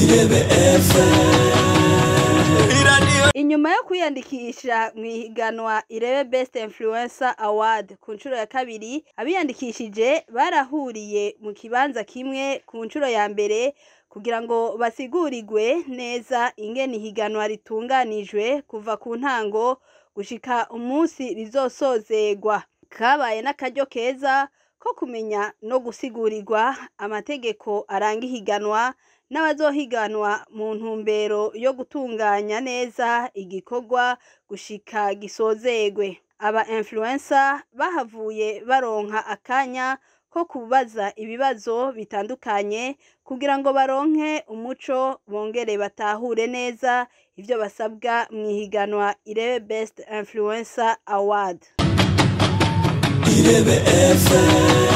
Irebe FM. Inyuma yo kwiyandikisha mwihiganwa Irebe Best Influencer Award ku nshuro ya kabiri, abiyandikishije barahuriye mu kibanza kimwe ku nshuro ya mbere kugira ngo basigurirwe neza ingene ihiganwa ritunganijwe kuva ku ntango gushika umunsi rizosozegwa. Kabaye n'akaryo keza ko kumenya no gusigurirwa amategeko aranga ihiganwa n'abazohiganwa mu ntumbero yo gutunganya neza igikorwa gushika gisozegwe. Aba influencer bahavuye baronka akanya ko kubaza ibibazo bitandukanye kugira ngo baronke umuco bongere batahure neza ivyo basabwa mwihiganwa Irebe Best Influencer Award. Irebe FM.